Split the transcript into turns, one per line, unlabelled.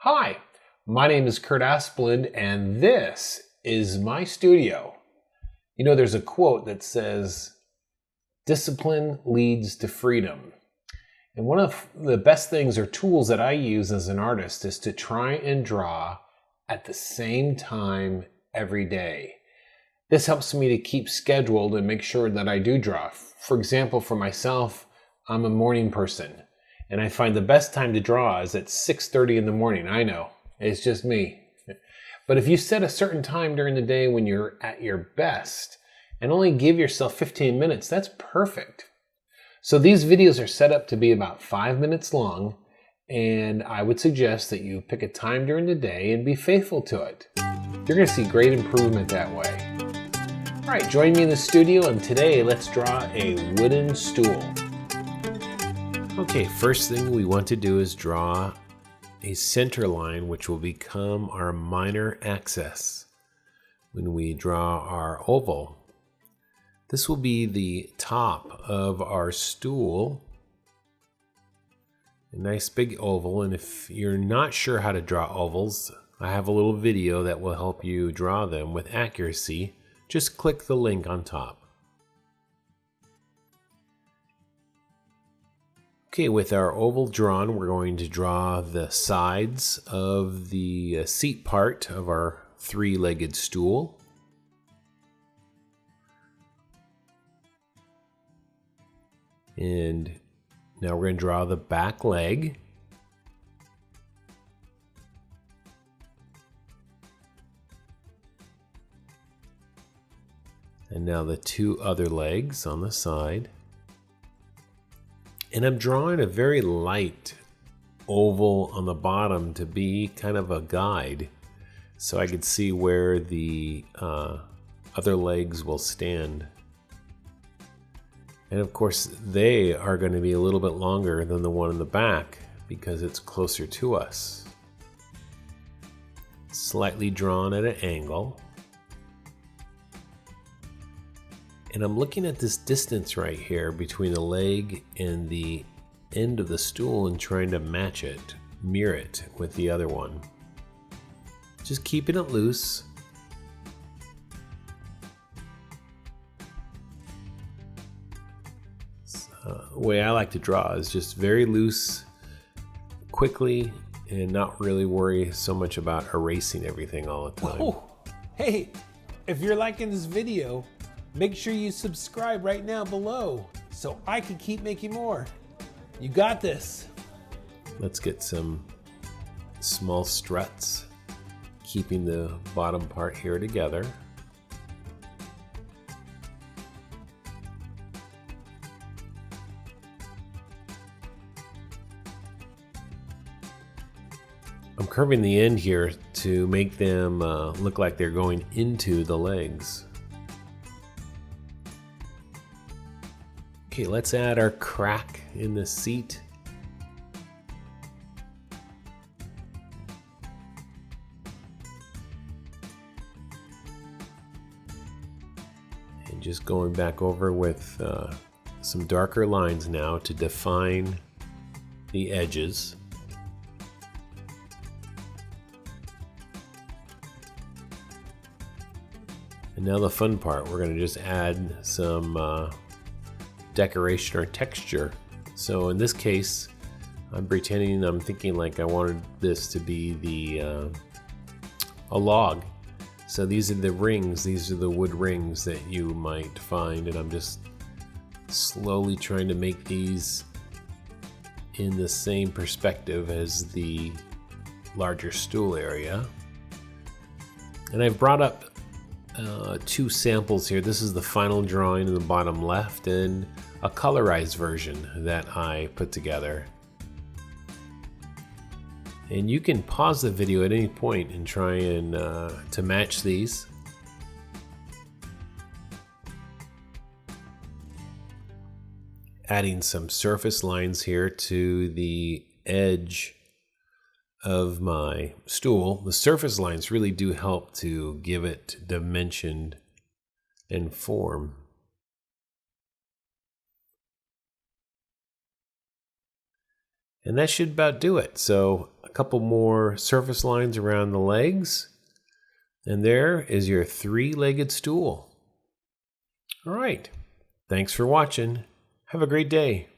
Hi, my name is Kurt Aspland, and this is my studio. You know, there's a quote that says, discipline leads to freedom. And one of the best things or tools that I use as an artist is to try and draw at the same time every day. This helps me to keep scheduled and make sure that I do draw. For example, for myself, I'm a morning person. And I find the best time to draw is at 6:30 in the morning. I know, it's just me. But if you set a certain time during the day when you're at your best and only give yourself 15 minutes, that's perfect. So these videos are set up to be about 5 minutes long, and I would suggest that you pick a time during the day and be faithful to it. You're going to see great improvement that way. All right, join me in the studio, and today let's draw a wooden stool. Okay, first thing we want to do is draw a center line which will become our minor axis when we draw our oval. This will be the top of our stool, a nice big oval, and if you're not sure how to draw ovals, I have a little video that will help you draw them with accuracy. Just click the link on top. Okay, with our oval drawn, we're going to draw the sides of the seat part of our three-legged stool. And now we're going to draw the back leg. And now the two other legs on the side. And I'm drawing a very light oval on the bottom to be kind of a guide, so I can see where the other legs will stand. And of course, they are going to be a little bit longer than the one in the back because it's closer to us. Slightly drawn at an angle. And I'm looking at this distance right here between the leg and the end of the stool and trying to match it, mirror it with the other one. Just keeping it loose. The way I like to draw is just very loose, quickly, and not really worry so much about erasing everything all the time.
Whoa. Hey, if you're liking this video, make sure you subscribe right now below so I can keep making more. You got this.
Let's get some small struts, keeping the bottom part here together. I'm curving the end here to make them look like they're going into the legs. Okay, let's add our crack in the seat. And just going back over with some darker lines now to define the edges. And now the fun part, we're going to just add some decoration or texture. So in this case, I'm thinking like I wanted this to be a log. So these are the rings, these are the wood rings that you might find, and I'm just slowly trying to make these in the same perspective as the larger stool area. And I've brought up two samples here. This is the final drawing in the bottom left and a colorized version that I put together. And you can pause the video at any point and try and to match these. Adding some surface lines here to the edge of my stool. The surface lines really do help to give it dimension and form. And that should about do it. So couple more surface lines around the legs. And there is your three-legged stool. All right. Thanks for watching. Have a great day.